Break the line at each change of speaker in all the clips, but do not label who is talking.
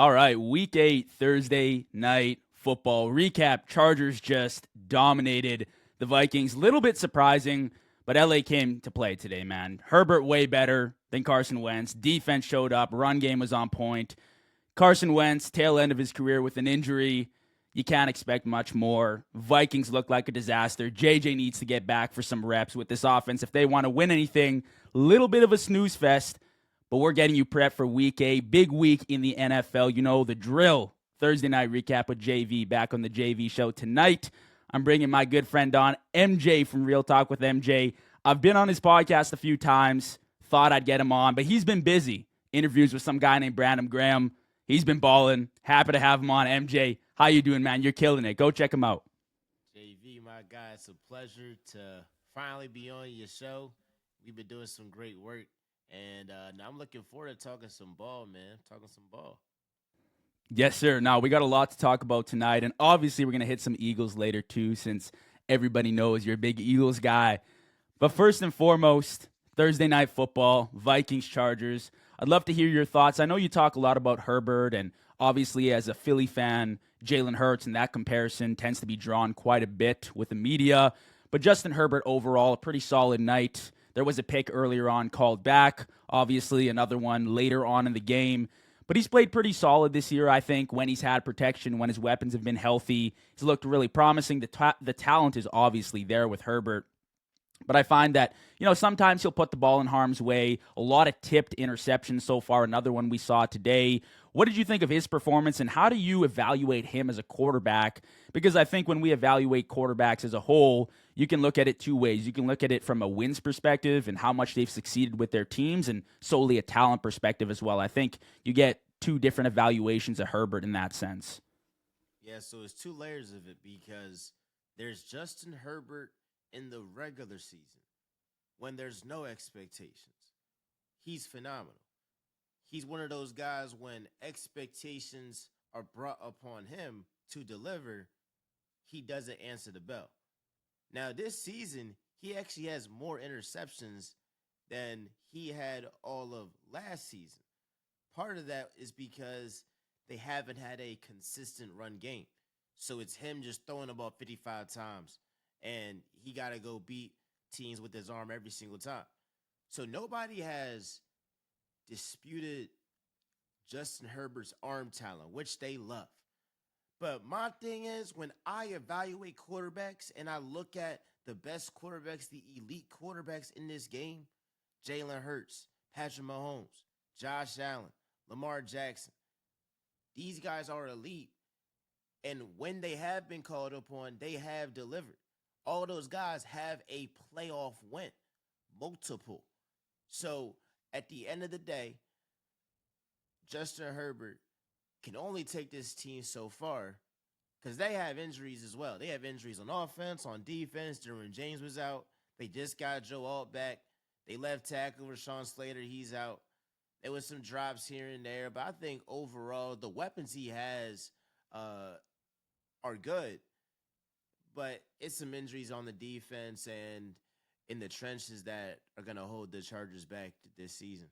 All right, week 8, Thursday night football recap. Chargers just dominated the Vikings. Little bit surprising, but LA came to play today, man. Herbert way better than Carson Wentz. Defense showed up. Run game was on point. Carson Wentz, tail end of his career with an injury. You can't expect much more. Vikings look like a disaster. JJ needs to get back for some reps with this offense if they want to win anything. Little bit of a snooze fest. But we're getting you prepped for week 8. Big week in the NFL. You know the drill. Thursday night recap with JV back on the JV show tonight. I'm bringing my good friend on, MJ from Real Talk with MJ. I've been on his podcast a few times. Thought I'd get him on, but he's been busy. Interviews with some guy named Brandon Graham. He's been balling. Happy to have him on. MJ, how you doing, man? You're killing it. Go check him out.
JV, my guy, it's a pleasure to finally be on your show. We've been doing some great work. And now I'm looking forward to talking some ball, man. Talking some ball.
Yes, sir. Now, we got a lot to talk about tonight. And obviously, we're going to hit some Eagles later, too, since everybody knows you're a big Eagles guy. But first and foremost, Thursday night football, Vikings, Chargers. I'd love to hear your thoughts. I know you talk a lot about Herbert, and obviously, as a Philly fan, Jalen Hurts and that comparison tends to be drawn quite a bit with the media. But Justin Herbert overall, a pretty solid night. There was a pick earlier on called back, obviously another one later on in the game. But he's played pretty solid this year, I think, when he's had protection, when his weapons have been healthy. He's looked really promising. The talent is obviously there with Herbert. But I find that, sometimes he'll put the ball in harm's way. A lot of tipped interceptions so far, another one we saw today. What did you think of his performance, and how do you evaluate him as a quarterback? Because I think when we evaluate quarterbacks as a whole, you can look at it two ways. You can look at it from a wins perspective and how much they've succeeded with their teams, and solely a talent perspective as well. I think you get two different evaluations of Herbert in that sense.
Yeah, so it's two layers of it because there's Justin Herbert in the regular season when there's no expectations. He's phenomenal. He's one of those guys when expectations are brought upon him to deliver, he doesn't answer the bell. Now, this season, he actually has more interceptions than he had all of last season. Part of that is because they haven't had a consistent run game. So it's him just throwing the ball 55 times, and he got to go beat teams with his arm every single time. So nobody has disputed Justin Herbert's arm talent, which they love. But my thing is, when I evaluate quarterbacks and I look at the best quarterbacks, the elite quarterbacks in this game, Jalen Hurts, Patrick Mahomes, Josh Allen, Lamar Jackson, these guys are elite. And when they have been called upon, they have delivered. All those guys have a playoff win, multiple. So at the end of the day, Justin Herbert can only take this team so far because they have injuries as well. They have injuries on offense, on defense. Derwin James was out. They just got Joe Alt back. They left tackle Rashawn Slater. He's out. There was some drops here and there, but I think overall the weapons he has are good. But it's some injuries on the defense and in the trenches that are going to hold the Chargers back this season.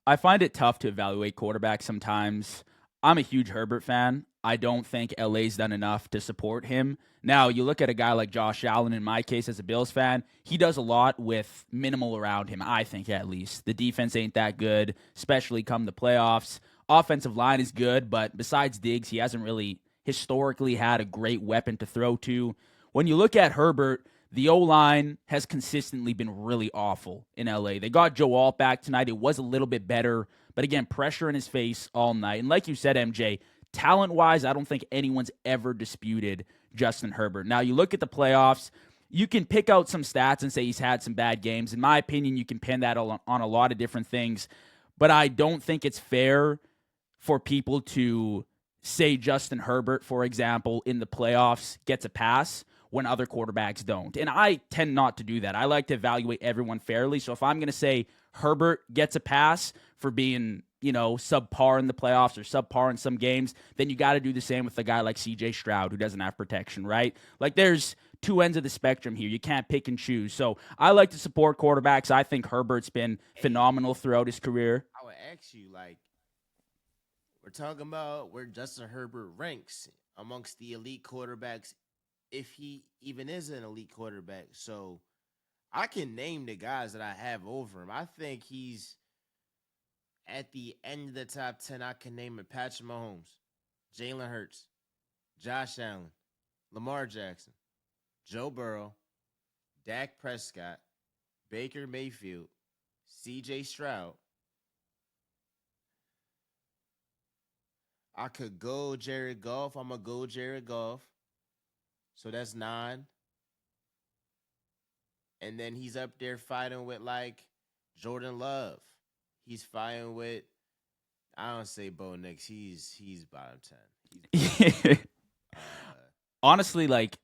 I find it tough to evaluate quarterbacks sometimes. I'm a huge Herbert fan. I don't think LA's done enough to support him. Now, you look at a guy like Josh Allen, in my case as a Bills fan, he does a lot with minimal around him, I think at least. The defense ain't that good, especially come the playoffs. Offensive line is good, but besides Diggs, he hasn't really historically had a great weapon to throw to. When you look at Herbert, the O-line has consistently been really awful in LA. They got Joe Alt back tonight. It was a little bit better, but again, pressure in his face all night. And like you said, MJ, talent-wise, I don't think anyone's ever disputed Justin Herbert. Now, you look at the playoffs, you can pick out some stats and say he's had some bad games. In my opinion, you can pin that on a lot of different things, but I don't think it's fair for people to say Justin Herbert, for example, in the playoffs gets a pass when other quarterbacks don't. And I tend not to do that. I like to evaluate everyone fairly. So if I'm going to say Herbert gets a pass for being, subpar in the playoffs or subpar in some games, then you got to do the same with a guy like CJ Stroud who doesn't have protection, right? Like there's two ends of the spectrum here. You can't pick and choose. So I like to support quarterbacks. I think Herbert's been phenomenal throughout his career.
I would ask you, talking about where Justin Herbert ranks amongst the elite quarterbacks, if he even is an elite quarterback. So I can name the guys that I have over him. I think he's at the end of the top 10. I can name it: Patrick Mahomes, Jalen Hurts, Josh Allen, Lamar Jackson, Joe Burrow, Dak Prescott, Baker Mayfield, CJ Stroud. I could go Jared Goff. I'm going to go Jared Goff. So that's 9. And then he's up there fighting with like Jordan Love. He's fighting with, I don't say Bo Nix. He's bottom 10. Uh,
Honestly, like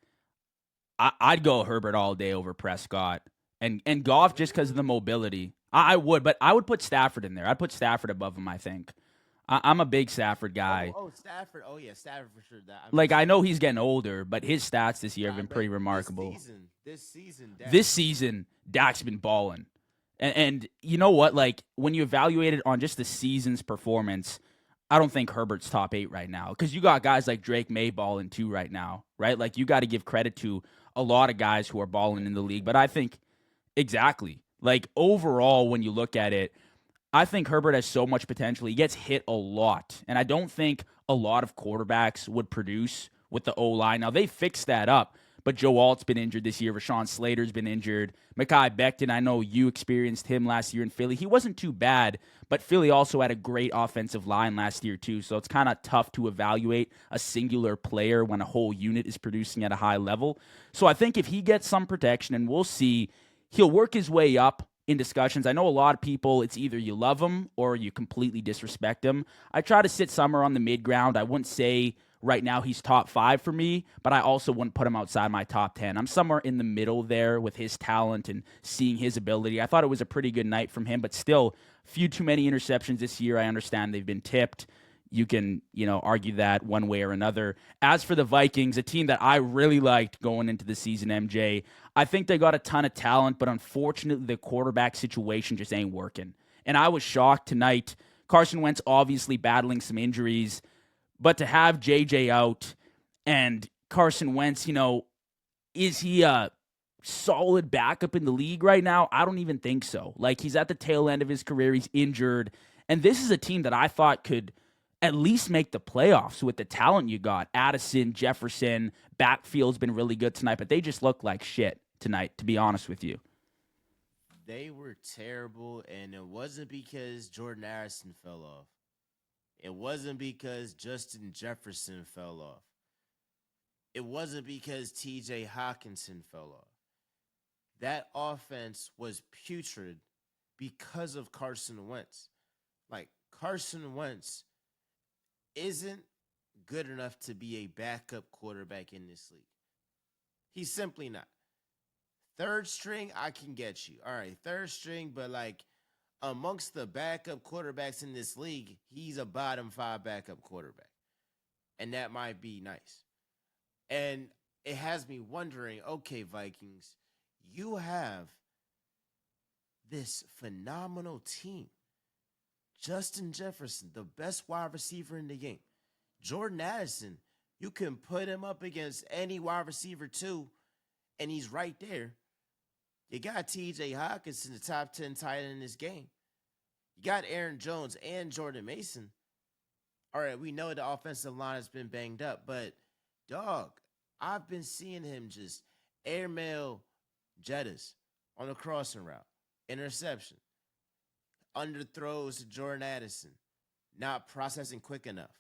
I'd go Herbert all day over Prescott and Goff just because of the
really?
mobility. I would, but I would put Stafford in there. I'd put Stafford above him. I think I'm a big Stafford guy.
Stafford. Oh yeah, Stafford for sure. That I
Like
missed
I
him.
know he's getting older, but his stats this year have
Nah,
been
but
pretty remarkable.
this season, Dak
This
has been
season, Dak's been balling. And you know what? Like when you evaluate it on just the season's performance, I don't think Herbert's top 8 right now because you got guys like Drake May balling too right now, right? Like you got to give credit to a lot of guys who are balling in the league. But I think exactly like overall, when you look at it, I think Herbert has so much potential. He gets hit a lot. And I don't think a lot of quarterbacks would produce with the O line. Now, they fixed that up, but Joe Alt's been injured this year. Rashawn Slater's been injured. Mekhi Becton, I know you experienced him last year in Philly. He wasn't too bad, but Philly also had a great offensive line last year, too. So it's kind of tough to evaluate a singular player when a whole unit is producing at a high level. So I think if he gets some protection, and we'll see, he'll work his way up in discussions. I know a lot of people, it's either you love him or you completely disrespect him. I try to sit somewhere on the mid ground. I wouldn't say right now he's top 5 for me, but I also wouldn't put him outside my top 10. I'm somewhere in the middle there with his talent and seeing his ability. I thought it was a pretty good night from him, but still, few too many interceptions this year. I understand they've been tipped. You can, argue that one way or another. As for the Vikings, a team that I really liked going into the season, MJ, I think they got a ton of talent, but unfortunately, the quarterback situation just ain't working. And I was shocked tonight. Carson Wentz obviously battling some injuries, but to have JJ out and Carson Wentz, is he a solid backup in the league right now? I don't even think so. Like, he's at the tail end of his career. He's injured. And this is a team that I thought could at least make the playoffs with the talent you got. Addison, Jefferson, backfield's been really good tonight, but they just look like shit tonight, to be honest with you.
They were terrible, and it wasn't because Jordan Addison fell off. It wasn't because Justin Jefferson fell off. It wasn't because TJ Hawkinson fell off. That offense was putrid because of Carson Wentz. Like, Carson Wentz isn't good enough to be a backup quarterback in this league. He's simply not. Third string, I can get you. All right, third string, but like amongst the backup quarterbacks in this league, he's a bottom 5 backup quarterback. And that might be nice. And it has me wondering, okay, Vikings, you have this phenomenal team. Justin Jefferson, the best wide receiver in the game. Jordan Addison, you can put him up against any wide receiver too, and he's right there. You got TJ Hawkinson, the top 10 tight end in this game. You got Aaron Jones and Jordan Mason. All right, we know the offensive line has been banged up, but dog, I've been seeing him just airmail Jettas on a crossing route, interception, underthrows to Jordan Addison, not processing quick enough.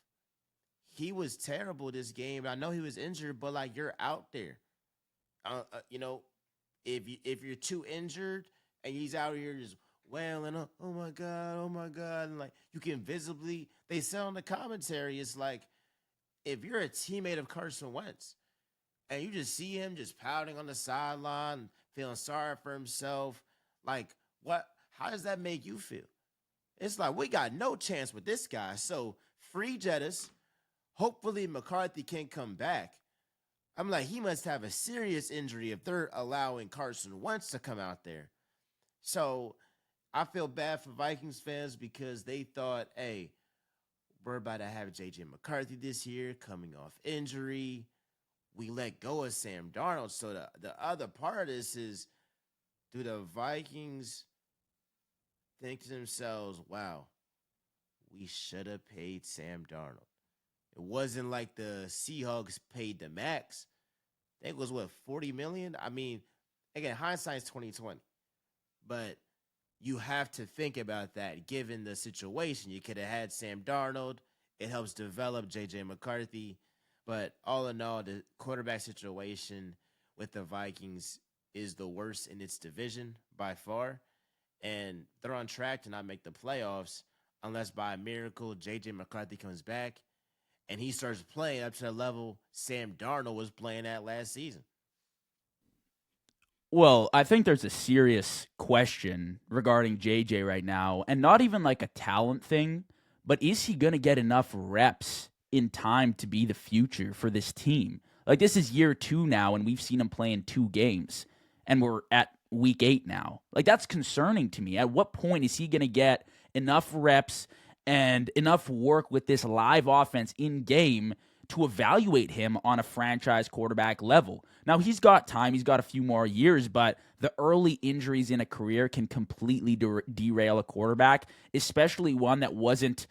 He was terrible this game. I know he was injured, but like you're out there. You know, if you're too injured and he's out here just wailing, oh my god, and like you can visibly they say on the commentary, it's like if you're a teammate of Carson Wentz and you just see him just pouting on the sideline, feeling sorry for himself, like what? How does that make you feel? It's like we got no chance with this guy. So free Jettas. Hopefully McCarthy can come back. I'm like, he must have a serious injury if they're allowing Carson Wentz to come out there. So I feel bad for Vikings fans because they thought, hey, We're about to have JJ McCarthy this year coming off injury. We let go of Sam Darnold. So the other part of this is, do the Vikings think to themselves, wow, we should have paid Sam Darnold? It wasn't like the Seahawks paid the max. I think it was what, 40 million? I mean, again, hindsight's 2020. But you have to think about that given the situation. You could have had Sam Darnold. It helps develop JJ McCarthy. But all in all, the quarterback situation with the Vikings is the worst in its division by far. And they're on track to not make the playoffs unless by a miracle JJ McCarthy comes back and he starts playing up to the level Sam Darnold was playing at last season.
Well, I think there's a serious question regarding JJ right now, and not even like a talent thing, but is he going to get enough reps in time to be the future for this team? Like, this is year 2 now, and we've seen him play in 2 games, and we're at week 8 now. Like, that's concerning to me. At what point is he going to get enough reps and enough work with this live offense in game to evaluate him on a franchise quarterback level? Now, he's got time. He's got a few more years, but the early injuries in a career can completely derail a quarterback, especially one that wasn't,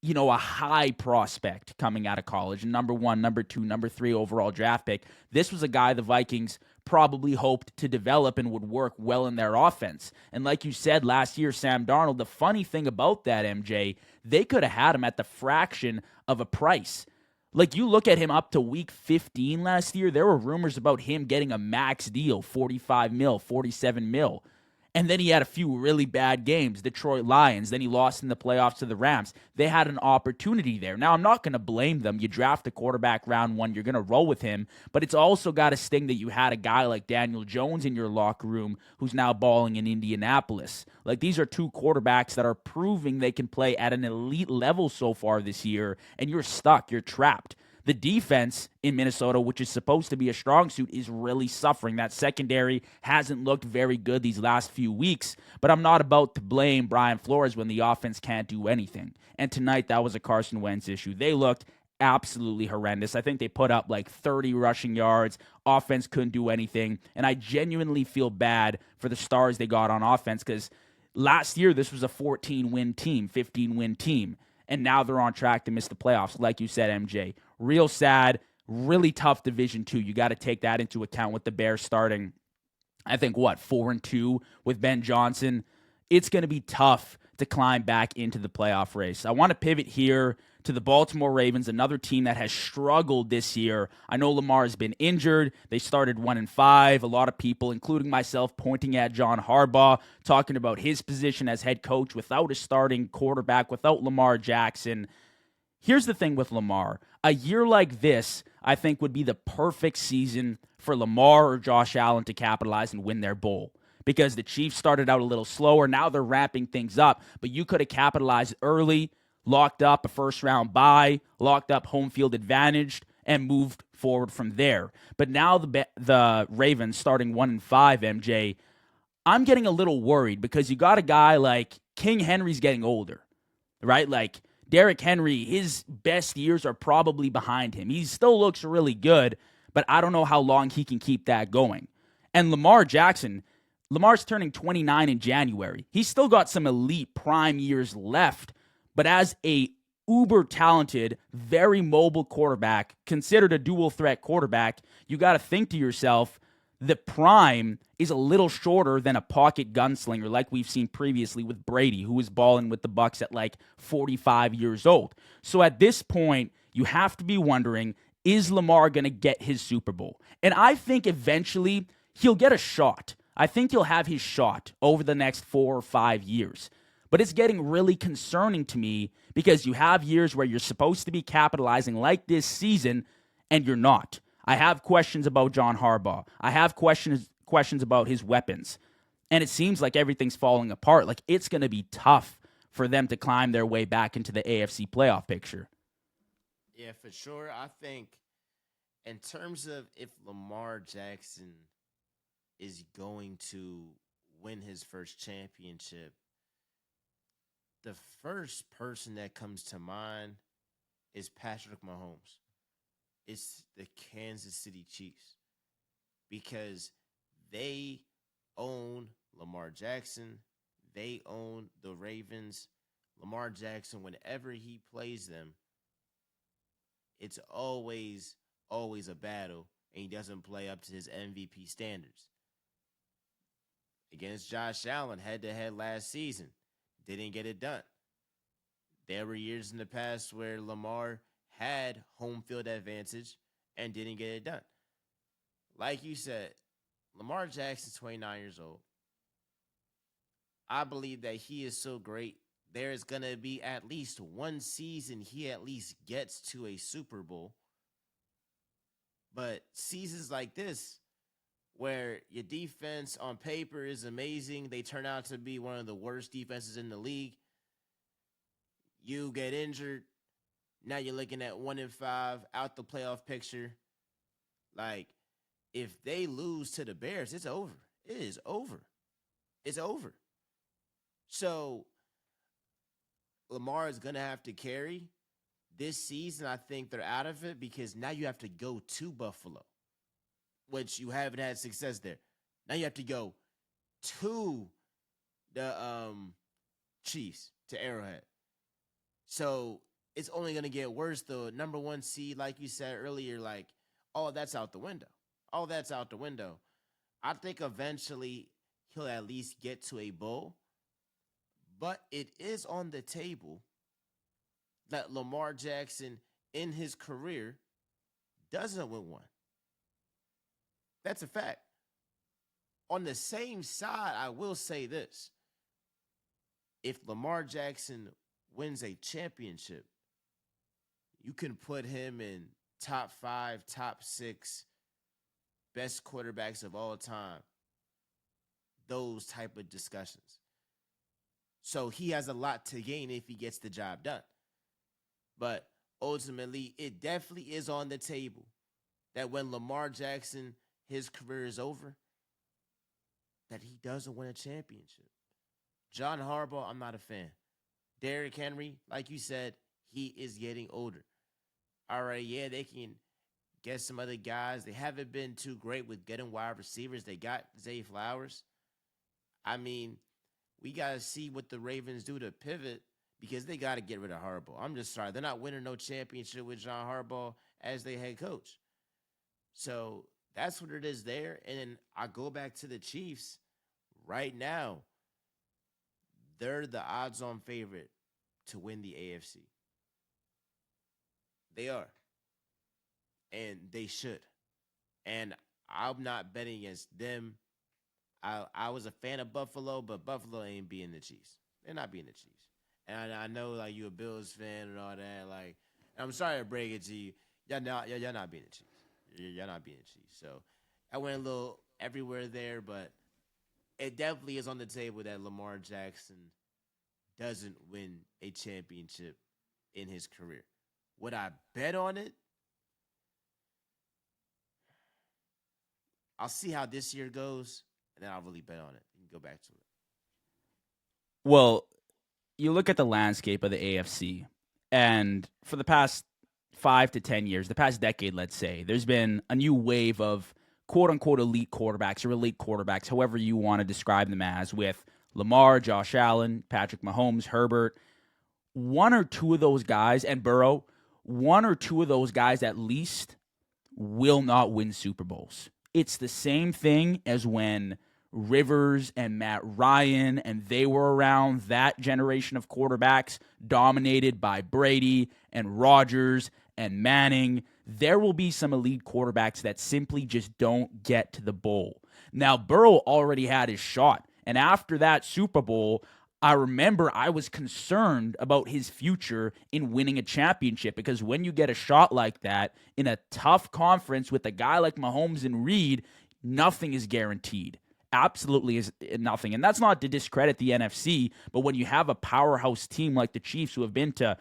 a high prospect coming out of college. Number 1, number 2, number 3 overall draft pick. This was a guy the Vikings probably hoped to develop and would work well in their offense. And like you said last year, Sam Darnold, the funny thing about that, MJ, they could have had him at the fraction of a price. Like, you look at him up to week 15 last year, there were rumors about him getting a max deal, 45 mil, 47 mil. And then he had a few really bad games, Detroit Lions. Then he lost in the playoffs to the Rams. They had an opportunity there. Now, I'm not going to blame them. You draft a quarterback round 1, you're going to roll with him. But it's also got to sting that you had a guy like Daniel Jones in your locker room who's now balling in Indianapolis. Like, these are 2 quarterbacks that are proving they can play at an elite level so far this year, and you're stuck. You're trapped. The defense in Minnesota, which is supposed to be a strong suit, is really suffering. That secondary hasn't looked very good these last few weeks, but I'm not about to blame Brian Flores when the offense can't do anything. And tonight, that was a Carson Wentz issue. They looked absolutely horrendous. I think they put up like 30 rushing yards. Offense couldn't do anything. And I genuinely feel bad for the stars they got on offense, because last year, this was a 14-win team, 15-win team. And now they're on track to miss the playoffs, like you said, MJ. Real sad, really tough division too. You got to take that into account with the Bears starting, I think, 4-2 with Ben Johnson. It's going to be tough to climb back into the playoff race. I want to pivot here to the Baltimore Ravens, another team that has struggled this year. I know Lamar has been injured. They started 1-5. A lot of people, including myself, pointing at John Harbaugh, talking about his position as head coach without a starting quarterback, without Lamar Jackson. Here's the thing with Lamar. A year like this, I think, would be the perfect season for Lamar or Josh Allen to capitalize and win their bowl, because the Chiefs started out a little slower. Now they're ramping things up, but you could have capitalized early, locked up a first-round bye, locked up home field advantage, and moved forward from there. But now the Ravens starting 1-5, MJ, I'm getting a little worried, because you got a guy like King Henry's getting older, right? Like, Derrick Henry, his best years are probably behind him. He still looks really good, but I don't know how long he can keep that going. And Lamar Jackson, Lamar's turning 29 in January. He's still got some elite prime years left, but as a uber talented, very mobile quarterback, considered a dual threat quarterback, you got to think to yourself, the prime is a little shorter than a pocket gunslinger like we've seen previously with Brady, who was balling with the Bucs at like 45 years old. So at this point, you have to be wondering, is Lamar going to get his Super Bowl? And I think eventually he'll get a shot. I think he'll have his shot over the next 4 or 5 years. But it's getting really concerning to me, because you have years where you're supposed to be capitalizing like this season, and you're not. I have questions about John Harbaugh. I have questions about his weapons. And it seems like everything's falling apart. Like, it's going to be tough for them to climb their way back into the AFC playoff picture.
Yeah, for sure. I think in terms of if Lamar Jackson is going to win his first championship, The first person that comes to mind is Patrick Mahomes. It's the Kansas City Chiefs because they own Lamar Jackson. They own the Ravens. Lamar Jackson, whenever he plays them, it's always a battle, and he doesn't play up to his MVP standards. Against Josh Allen, head to head last season, didn't get it done. There were years in the past where Lamar had home field advantage and didn't get it done. Like you said, Lamar Jackson's 29 years old. I believe that he is so great. There's going to be at least one season he at least gets to a Super Bowl. But seasons like this, where your defense on paper is amazing, they turn out to be one of the worst defenses in the league. You get injured. Now you're looking at 1-5 out the playoff picture. Like, if they lose to the Bears, it's over. It is over. It's over. So Lamar is going to have to carry. This season, I think they're out of it because now you have to go to Buffalo, which you haven't had success there. Now you have to go to the Chiefs, to Arrowhead. So it's only going to get worse. The number one seed, like you said earlier, like, oh, that's out the window. Oh, that's out the window. I think eventually he'll at least get to a bowl. But it is on the table that Lamar Jackson in his career doesn't win one. That's a fact. On the same side, I will say this. If Lamar Jackson wins a championship, you can put him in top 5, top 6 best quarterbacks of all time. Those type of discussions. So he has a lot to gain if he gets the job done. But ultimately, it definitely is on the table that when Lamar Jackson, his career is over, that he doesn't win a championship. John Harbaugh, I'm not a fan. Derrick Henry, like you said, he is getting older. All right, yeah, they can get some other guys. They haven't been too great with getting wide receivers. They got Zay Flowers. I mean, we got to see what the Ravens do to pivot because they got to get rid of Harbaugh. I'm just sorry. They're not winning no championship with John Harbaugh as their head coach. So that's what it is there. And then I go back to the Chiefs. Right now, they're the odds-on favorite to win the AFC. They are. And they should. And I'm not betting against them. I was a fan of Buffalo, but Buffalo ain't being the Chiefs. They're not being the Chiefs. And I know, like, you a Bills fan and all that. Like, I'm sorry to break it to you. Y'all not being the Chiefs. Y'all not being the Chiefs. So I went a little everywhere there, but it definitely is on the table that Lamar Jackson doesn't win a championship in his career. Would I bet on it? I'll see how this year goes, and then I'll really bet on it and go back to it.
Well, you look at the landscape of the AFC, and for the past 5 to 10 years, the past decade, let's say, there's been a new wave of quote-unquote elite quarterbacks or elite quarterbacks, however you want to describe them as, with Lamar, Josh Allen, Patrick Mahomes, Herbert. One or two of those guys, and Burrow, one or two of those guys at least will not win Super Bowls. It's the same thing as when Rivers and Matt Ryan and they were around, that generation of quarterbacks dominated by Brady and Rodgers and Manning. There will be some elite quarterbacks that simply just don't get to the bowl. Now, Burrow already had his shot. And after that Super Bowl, I remember I was concerned about his future in winning a championship because when you get a shot like that in a tough conference with a guy like Mahomes and Reed, nothing is guaranteed. Absolutely is nothing. And that's not to discredit the NFC, but when you have a powerhouse team like the Chiefs who have been to,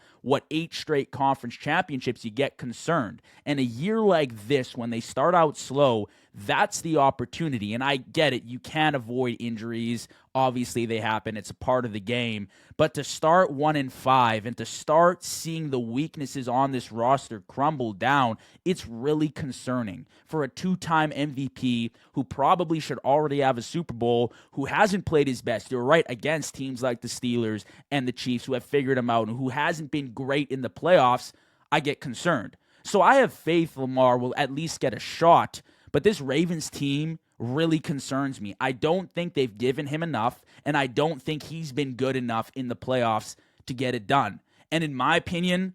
8 straight conference championships, you get concerned. And a year like this, when they start out slow, that's the opportunity. And I get it. You can't avoid injuries. Obviously, they happen. It's a part of the game. But to start 1-5 and to start seeing the weaknesses on this roster crumble down, it's really concerning for a two-time MVP who probably should already have a Super Bowl, who hasn't played his best. You're right, against teams like the Steelers and the Chiefs who have figured him out and who hasn't been great in the playoffs. I get concerned. So I have faith Lamar will at least get a shot, but this Ravens team really concerns me. I don't think they've given him enough, and I don't think he's been good enough in the playoffs to get it done. And in my opinion,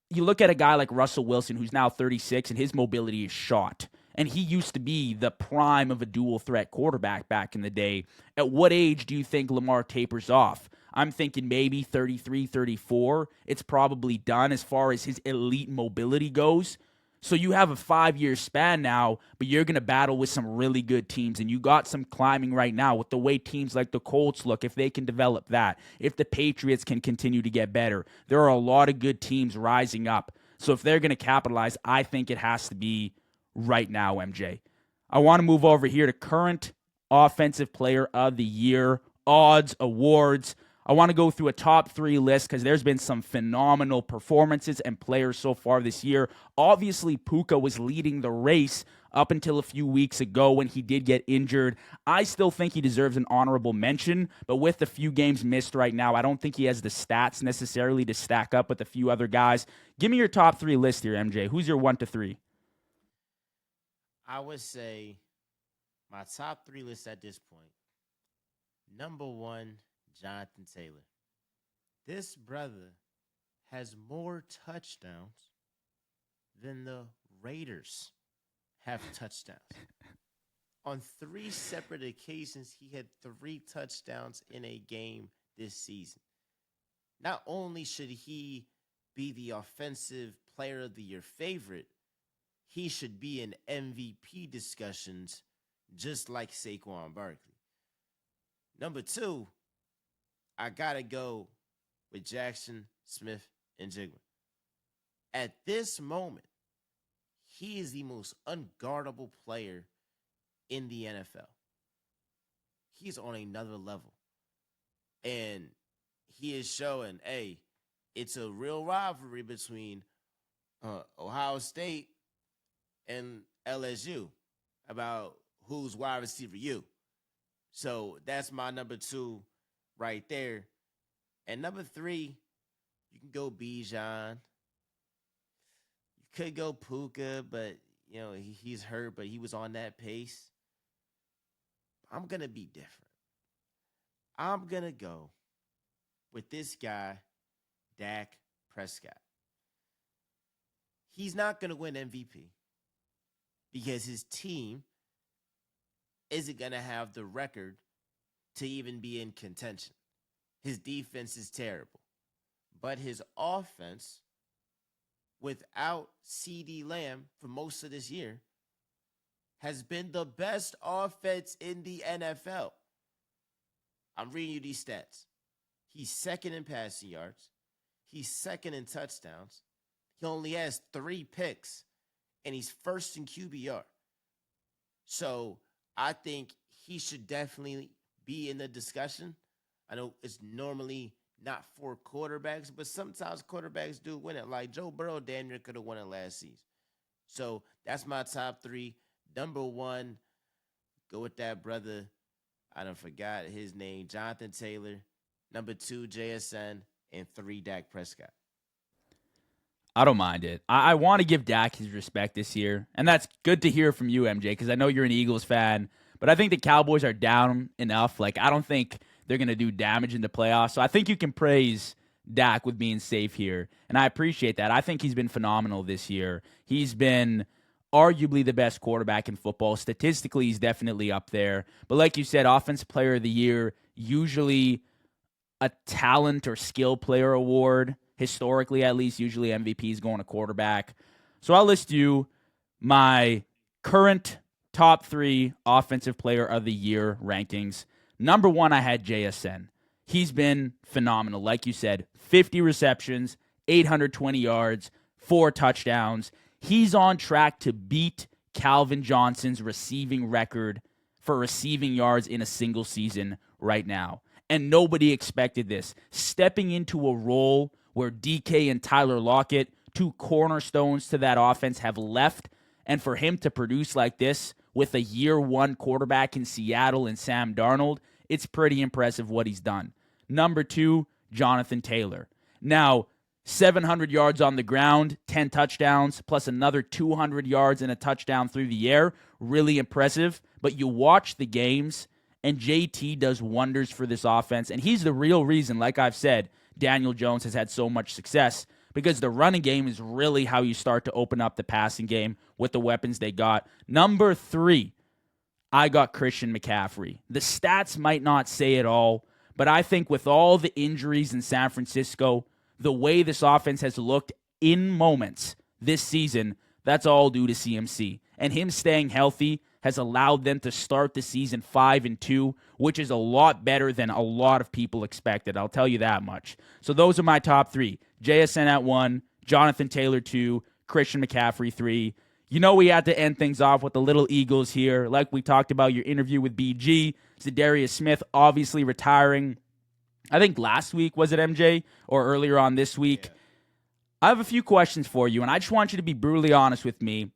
you look at a guy like Russell Wilson, who's now 36, and his mobility is shot. And he used to be the prime of a dual threat quarterback back in the day. At what age do you think Lamar tapers off? I'm thinking maybe 33, 34. It's probably done as far as his elite mobility goes. So you have a 5-year span now, but you're going to battle with some really good teams. And you got some climbing right now with the way teams like the Colts look, if they can develop that, if the Patriots can continue to get better. There are a lot of good teams rising up. So if they're going to capitalize, I think it has to be right now, MJ. I want to move over here to current offensive player of the year, odds, awards. I want to go through a top 3 list because there's been some phenomenal performances and players so far this year. Obviously, Puka was leading the race up until a few weeks ago when he did get injured. I still think he deserves an honorable mention, but with the few games missed right now, I don't think he has the stats necessarily to stack up with a few other guys. Give me your top 3 list here, MJ. Who's your 1 to 3?
I would say my top 3 list at this point. Number 1, Jonathan Taylor. This brother has more touchdowns than the Raiders have touchdowns. On 3 separate occasions, he had 3 touchdowns in a game this season. Not only should he be the offensive player of the year favorite, he should be in MVP discussions just like Saquon Barkley. Number 2, I got to go with Jackson Smith and Jigma. At this moment, he is the most unguardable player in the NFL. He's on another level. And he is showing, hey, it's a real rivalry between Ohio State and LSU about who's wide receiver you. So that's my number 2 right there. And number 3, you can go Bijan. You could go Puka, but he's hurt, but he was on that pace. I'm gonna be different. I'm gonna go with this guy, Dak Prescott. He's not gonna win MVP because his team isn't gonna have the record to even be in contention. His defense is terrible. But his offense, without CeeDee Lamb for most of this year, has been the best offense in the NFL. I'm reading you these stats. He's second in passing yards. He's second in touchdowns. He only has 3 picks, and he's first in QBR. So I think he should definitely be in the discussion. I know it's normally not for quarterbacks, but sometimes quarterbacks do win it. Like Joe Burrow damn near could have won it last season. So that's my top 3. Number 1, go with that brother. I done forgot his name, Jonathan Taylor. Number 2, JSN. And 3, Dak Prescott.
I don't mind it. I want to give Dak his respect this year, and that's good to hear from you, MJ, because I know you're an Eagles fan, but I think the Cowboys are down enough. Like, I don't think they're going to do damage in the playoffs, so I think you can praise Dak with being safe here, and I appreciate that. I think he's been phenomenal this year. He's been arguably the best quarterback in football. Statistically, he's definitely up there, but like you said, Offensive Player of the Year, usually a talent or skill player award. Historically, at least, usually MVP is going to quarterback. So I'll list you my current top 3 Offensive Player of the Year rankings. Number 1, I had JSN. He's been phenomenal. Like you said, 50 receptions, 820 yards, 4 touchdowns. He's on track to beat Calvin Johnson's receiving record for receiving yards in a single season right now. And nobody expected this. Stepping into a role where DK and Tyler Lockett, two cornerstones to that offense, have left, and for him to produce like this with a year one quarterback in Seattle and Sam Darnold, it's pretty impressive what he's done. Number two, Jonathan Taylor. Now, 700 yards on the ground, 10 touchdowns, plus another 200 yards and a touchdown through the air. Really impressive. But you watch the games, and JT does wonders for this offense. And he's the real reason, like I've said, Daniel Jones has had so much success, because the running game is really how you start to open up the passing game with the weapons they got. Number three, I got Christian McCaffrey. The stats might not say it all, but I think with all the injuries in San Francisco, the way this offense has looked in moments this season, that's all due to CMC. And him staying healthy has allowed them to start the season 5-2, which is a lot better than a lot of people expected. I'll tell you that much. So those are my top three. JSN at 1, Jonathan Taylor 2, Christian McCaffrey 3. You know we had to end things off with the little Eagles here. Like we talked about your interview with BG, Zadarius Smith obviously retiring. I think last week, was it MJ? Or earlier on this week?
Yeah.
I have a few questions for you, and I just want you to be brutally honest with me.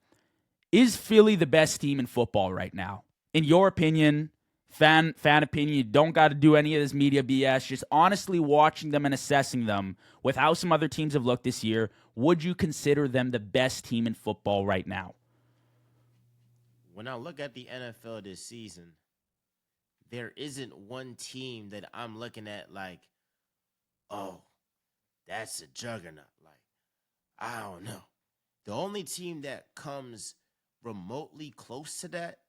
Is Philly the best team in football right now? In your opinion, fan opinion, you don't got to do any of this media BS. Just honestly watching them and assessing them with how some other teams have looked this year, would you consider them the best team in football right now?
When I look at the NFL this season, there isn't one team that I'm looking at like, oh, that's a juggernaut. Like, I don't know. The only team that comes remotely close to that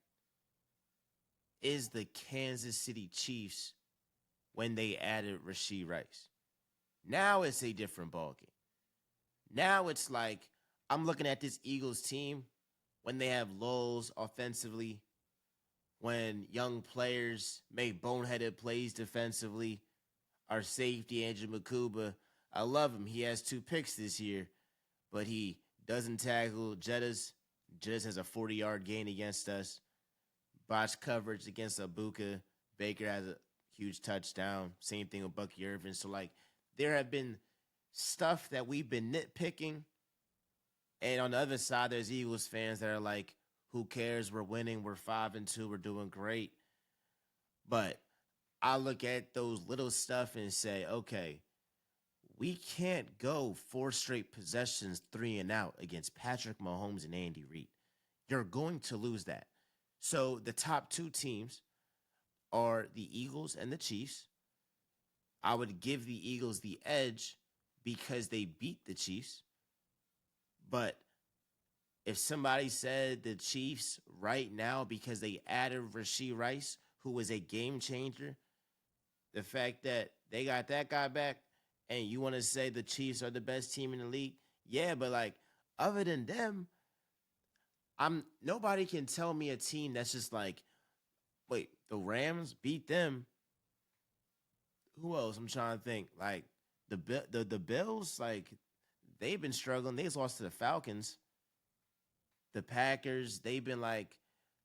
is the Kansas City Chiefs when they added Rashee Rice. Now it's a different ballgame. Now it's like I'm looking at this Eagles team when they have lulls offensively, when young players make boneheaded plays defensively. Our safety, Andrew Makuba, I love him. He has 2 picks this year, but he doesn't tackle Jettas. Jettas has a 40-yard gain against us. Botch coverage against Abuka. Baker has a huge touchdown. Same thing with Bucky Irvin. So, like, there have been stuff that we've been nitpicking. And on the other side, there's Eagles fans that are like, who cares? We're winning. We're 5-2. We're doing great. But I look at those little stuff and say, okay, we can't go 4 straight possessions 3-and-out against Patrick Mahomes and Andy Reid. You're going to lose that. So the top 2 teams are the Eagles and the Chiefs. I would give the Eagles the edge because they beat the Chiefs. But if somebody said the Chiefs right now because they added Rashee Rice, who was a game changer, the fact that they got that guy back, and you want to say the Chiefs are the best team in the league, yeah, but like other than them, nobody can tell me a team that's just like, wait, the Rams beat them. Who else? I'm trying to think. Like the Bills, like they've been struggling. They just lost to the Falcons. The Packers, they've been like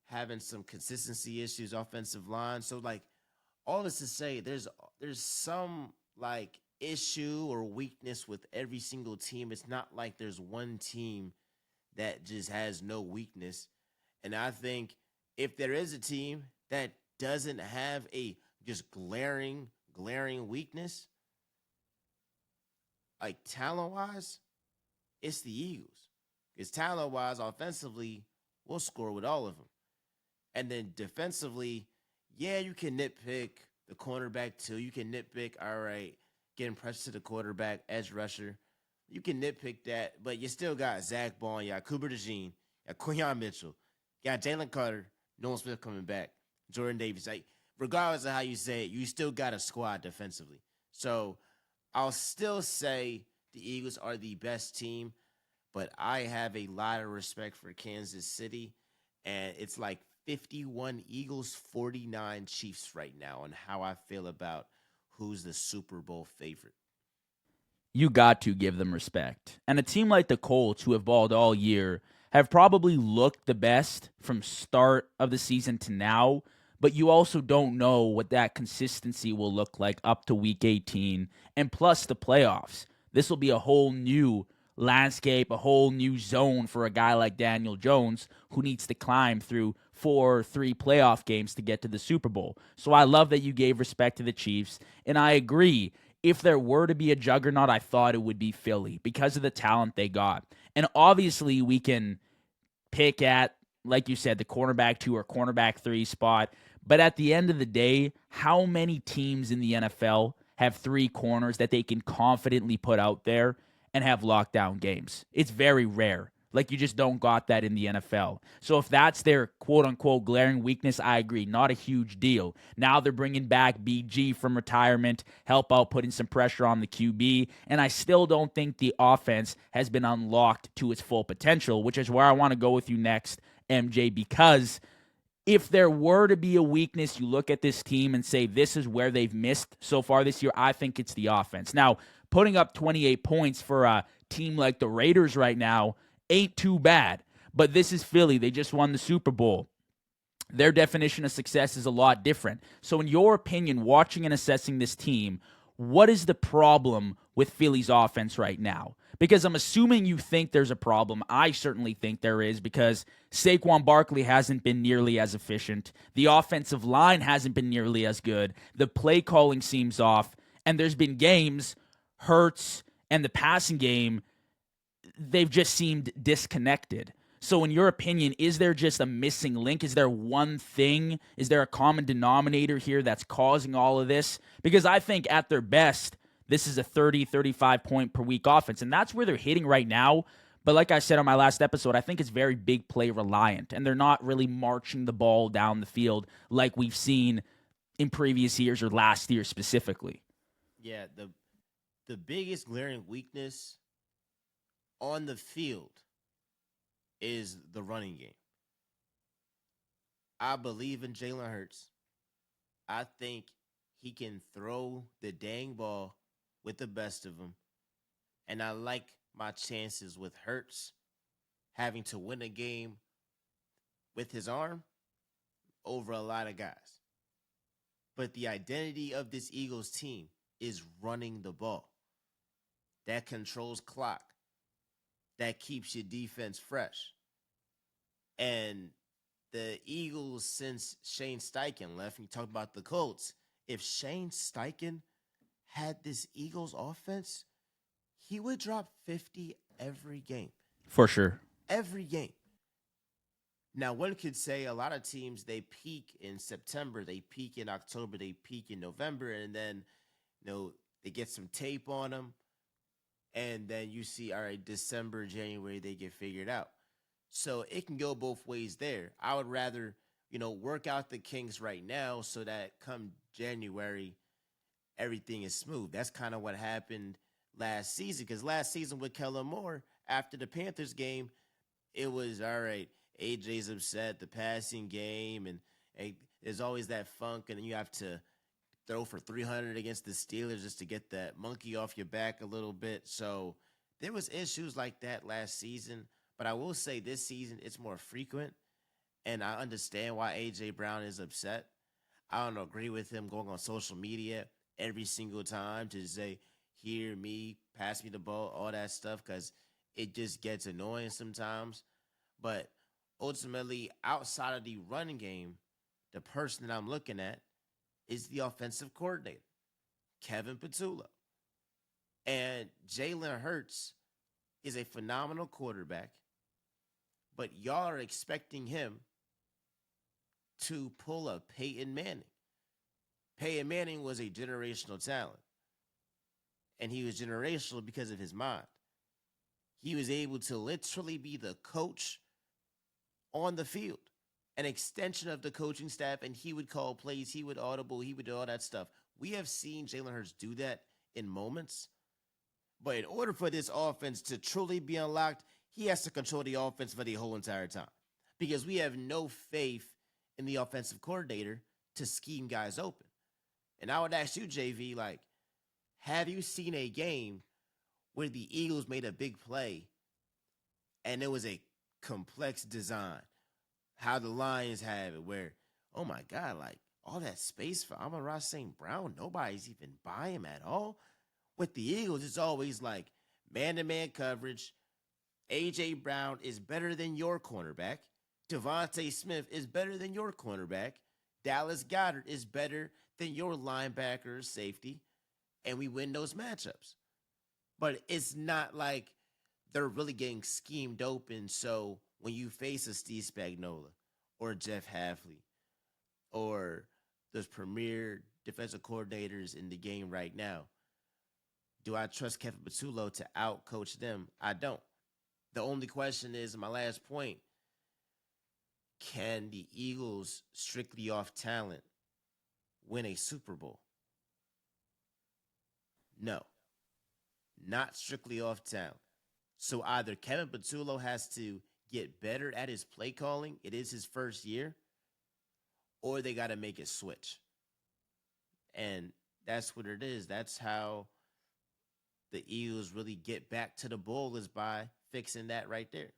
having some consistency issues, offensive line. So like all this to say, there's some like issue or weakness with every single team. It's not like there's one team that just has no weakness. And I think if there is a team that doesn't have a just glaring weakness, like talent wise, it's the Eagles. Because talent wise, offensively, we'll score with all of them. And then defensively, yeah, you can nitpick the cornerback too. You can nitpick, all right, getting pressure to the quarterback, edge rusher. You can nitpick that, but you still got Zach Bond, you got Cooper DeJean, you got Quinyon Mitchell, you got Jalen Carter, Nolan Smith coming back, Jordan Davis. Like, regardless of how you say it, you still got a squad defensively. So I'll still say the Eagles are the best team, but I have a lot of respect for Kansas City, and it's like 51 Eagles, 49 Chiefs right now on how I feel about who's the Super Bowl favorite.
You got to give them respect. And a team like the Colts, who have balled all year, have probably looked the best from start of the season to now. but you also don't know what that consistency will look like up to week 18 and plus the playoffs. This will be a whole new landscape, a whole new zone for a guy like Daniel Jones who needs to climb through 4 or 3 playoff games to get to the Super Bowl. So I love that you gave respect to the Chiefs, and I agree. If there were to be a juggernaut, I thought it would be Philly because of the talent they got. And obviously, we can pick at, like you said, the cornerback 2 or cornerback 3 spot. But at the end of the day, how many teams in the NFL have 3 corners that they can confidently put out there and have lockdown games? It's very rare. Like, you just don't got that in the NFL. So if that's their quote unquote glaring weakness, I agree. Not a huge deal. Now they're bringing back BG from retirement, help out putting some pressure on the QB. And I still don't think the offense has been unlocked to its full potential, which is where I want to go with you next, MJ, because if there were to be a weakness, you look at this team and say this is where they've missed so far this year, I think it's the offense. Now, putting up 28 points for a team like the Raiders right now ain't too bad, but this is Philly. They just won the Super Bowl. Their definition of success is a lot different. So, in your opinion, watching and assessing this team, what is the problem with Philly's offense right now? Because I'm assuming you think there's a problem. I certainly think there is because Saquon Barkley hasn't been nearly as efficient. The offensive line hasn't been nearly as good. The play calling seems off. And there's been games, Hurts, and the passing game, they've just seemed disconnected. So, in your opinion, is there just a missing link? Is there one thing? Is there a common denominator here that's causing all of this? Because I think at their best, this is a 30, 35 point per week offense, and that's where they're hitting right now. But like I said on my last episode, I think it's very big play reliant, and they're not really marching the ball down the field like we've seen in previous years or last year specifically.
Yeah, the biggest glaring weakness on the field is the running game. I believe in Jalen Hurts. I think he can throw the dang ball with the best of them. And I like my chances with Hurts having to win a game with his arm over a lot of guys. But the identity of this Eagles team is running the ball. That controls clock. That keeps your defense fresh. And the Eagles, since Shane Steichen left, and you talked about the Colts, if Shane Steichen had this Eagles offense, he would drop 50 every game.
For sure.
Every game. Now, one could say a lot of teams, they peak in September, they peak in October, they peak in November, and then, they get some tape on them, and then you see, all right, December, January, they get figured out. So it can go both ways there. I would rather, work out the kinks right now so that come January, everything is smooth. That's kind of what happened last season. Because last season with Kellen Moore, after the Panthers game, it was, all right, AJ's upset, the passing game, and there's always that funk, and then you have to throw for 300 against the Steelers just to get that monkey off your back a little bit. So there was issues like that last season. But I will say this season, it's more frequent, and I understand why A.J. Brown is upset. I don't agree with him going on social media every single time to say, hear me, pass me the ball, all that stuff, because it just gets annoying sometimes. But ultimately, outside of the running game, the person that I'm looking at is the offensive coordinator, Kevin Patullo. And Jalen Hurts is a phenomenal quarterback, but y'all are expecting him to pull a Peyton Manning. Peyton Manning was a generational talent, and he was generational because of his mind. He was able to literally be the coach on the field, an extension of the coaching staff, and he would call plays, he would audible, he would do all that stuff. We have seen Jalen Hurts do that in moments, but in order for this offense to truly be unlocked, he has to control the offense for the whole entire time because we have no faith in the offensive coordinator to scheme guys open. And I would ask you, JV, have you seen a game where the Eagles made a big play and it was a complex design? How the Lions have it, where, oh my God, like all that space for Amon-Ra St. Brown, nobody's even buying him at all. With the Eagles, it's always like man to man coverage. A.J. Brown is better than your cornerback. Devontae Smith is better than your cornerback. Dallas Goddard is better than your linebacker or safety. And we win those matchups. But it's not like they're really getting schemed open. So when you face a Steve Spagnuolo or Jeff Hafley or those premier defensive coordinators in the game right now, do I trust Kevin Patullo to outcoach them? I don't. The only question is, my last point, can the Eagles, strictly off talent, win a Super Bowl? No, not strictly off talent. So either Kevin Patullo has to get better at his play calling, it is his first year, or they got to make a switch. And that's what it is. That's how the Eagles really get back to the bowl, is by fixing that right there.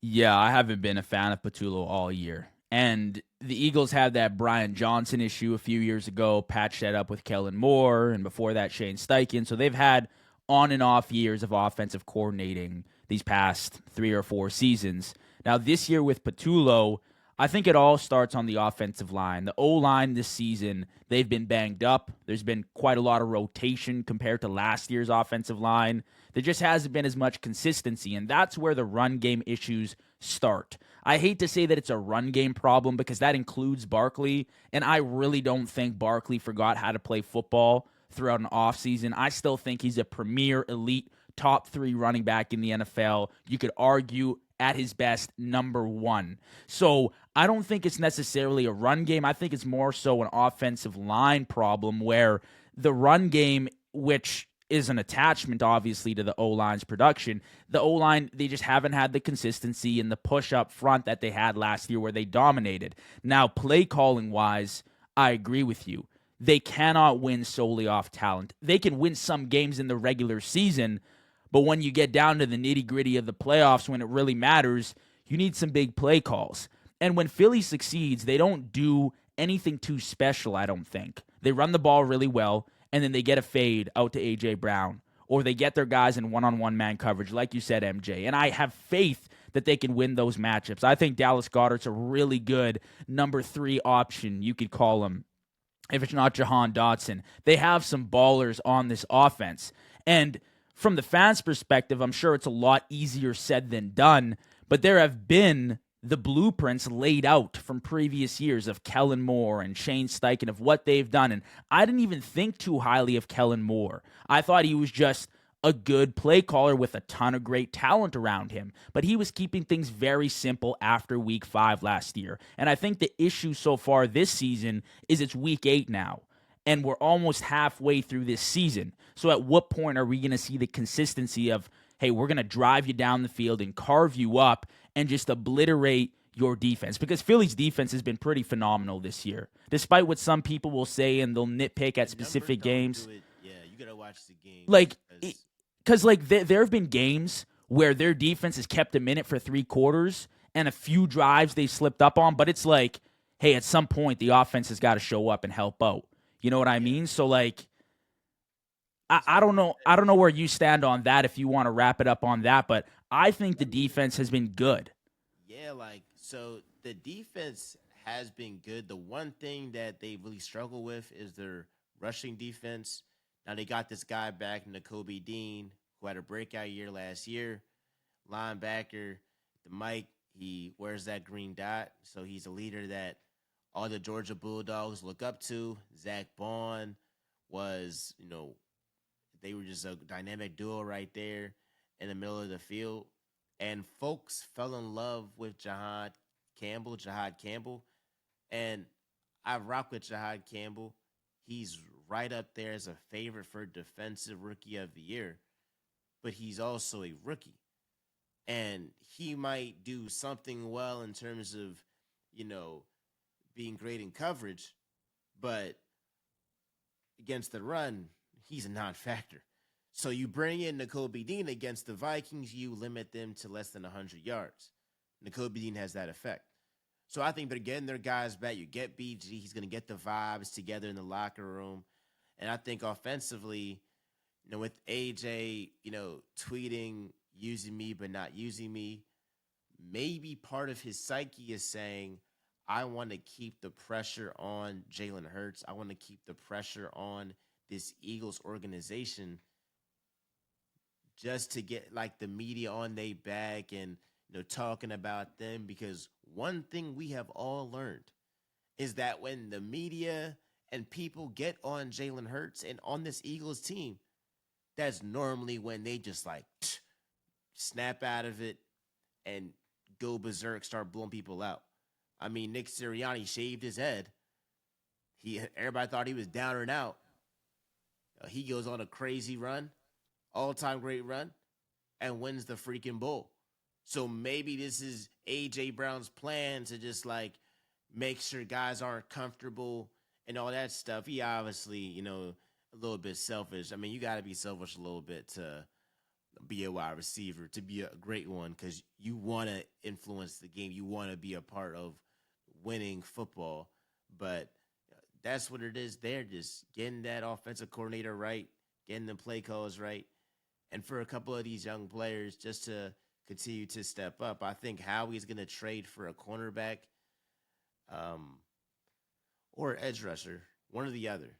Yeah, I haven't been a fan of Patullo all year. And the Eagles had that Brian Johnson issue a few years ago, patched that up with Kellen Moore, and before that, Shane Steichen. So they've had on and off years of offensive coordinating these past 3 or 4 seasons. Now, this year with Patullo, I think it all starts on the offensive line. The O line this season, they've been banged up. There's been quite a lot of rotation compared to last year's offensive line. There just hasn't been as much consistency, and that's where the run game issues start. I hate to say that it's a run game problem because that includes Barkley, and I really don't think Barkley forgot how to play football throughout an offseason. I still think he's a premier elite top 3 running back in the NFL. You could argue at his best, number 1. So I don't think it's necessarily a run game. I think it's more so an offensive line problem where the run game, which is an attachment, obviously, to the O-line's production. The O-line, they just haven't had the consistency and the push up front that they had last year where they dominated. Now, play calling wise, I agree with you. They cannot win solely off talent. They can win some games in the regular season, but when you get down to the nitty gritty of the playoffs, when it really matters, you need some big play calls. And when Philly succeeds, they don't do anything too special, I don't think. They run the ball really well, and then they get a fade out to A.J. Brown, or they get their guys in one-on-one man coverage, like you said, MJ. And I have faith that they can win those matchups. I think Dallas Goedert's a really good number 3 option, you could call him, if it's not Jahan Dotson. They have some ballers on this offense. And from the fans' perspective, I'm sure it's a lot easier said than done, but there have been the blueprints laid out from previous years of Kellen Moore and Shane Steichen of what they've done. And I didn't even think too highly of Kellen Moore. I thought he was just a good play caller with a ton of great talent around him. But he was keeping things very simple after week 5 last year. And I think the issue so far this season is it's week 8 now. And we're almost halfway through this season. So at what point are we going to see the consistency of, hey, we're going to drive you down the field and carve you up and just obliterate your defense? Because Philly's defense has been pretty phenomenal this year. Despite what some people will say and they'll nitpick at specific games.
Yeah, you got to watch the game.
Like, because there have been games where their defense has kept them in it for 3 quarters and a few drives they slipped up on. But it's like, hey, at some point the offense has got to show up and help out. You know what I mean? So, like, I don't know. I don't know where you stand on that if you want to wrap it up on that, but I think the defense has been good.
Yeah, like, so the defense has been good. The one thing that they really struggle with is their rushing defense. Now they got this guy back, Nakobe Dean, who had a breakout year last year. Linebacker, the Mike, he wears that green dot, so he's a leader that all the Georgia Bulldogs look up to. Zach Bond was, they were just a dynamic duo right there in the middle of the field. And folks fell in love with Jahad Campbell. And I rock with Jahad Campbell. He's right up there as a favorite for defensive rookie of the year, but he's also a rookie. And he might do something well in terms of, being great in coverage, but against the run, he's a non-factor. So you bring in Nakobe Dean against the Vikings, you limit them to less than 100 yards. Nakobe Dean has that effect. So I think they're getting their guys back. You get BG, he's going to get the vibes together in the locker room. And I think offensively, with AJ, tweeting, using me but not using me, maybe part of his psyche is saying, I want to keep the pressure on Jalen Hurts. I want to keep the pressure on this Eagles organization just to get like the media on their back and talking about them, because one thing we have all learned is that when the media and people get on Jalen Hurts and on this Eagles team, that's normally when they just like snap out of it and go berserk, start blowing people out. I mean, Nick Sirianni shaved his head. Everybody thought he was down and out. He goes on a crazy run, all time great run, and wins the freaking bowl. So maybe this is AJ Brown's plan to just like make sure guys aren't comfortable and all that stuff. He obviously, a little bit selfish. I mean, you got to be selfish a little bit to be a wide receiver, to be a great one, because you want to influence the game. You want to be a part of winning football. But that's what it is. They're just getting that offensive coordinator right, getting the play calls right. And for a couple of these young players just to continue to step up, I think Howie's going to trade for a cornerback um, or edge rusher, one or the other,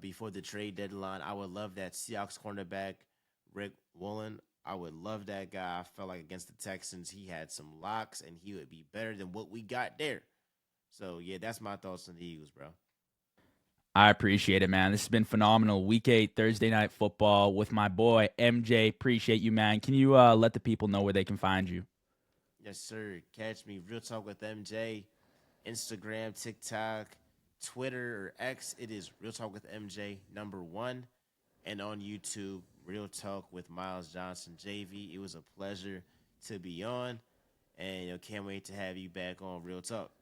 before the trade deadline. I would love that Seahawks cornerback, Rick Woolen. I would love that guy. I felt like against the Texans, he had some locks, and he would be better than what we got there. So, yeah, that's my thoughts on the Eagles, bro.
I appreciate it, man. This has been phenomenal. Week 8, Thursday night football with my boy MJ. Appreciate you, man. Can you let the people know where they can find you?
Yes, sir. Catch me, Real Talk with MJ, Instagram, TikTok, Twitter, or X. It is Real Talk with MJ, number one. And on YouTube, Real Talk with Miles Johnson, JV. It was a pleasure to be on. And can't wait to have you back on Real Talk.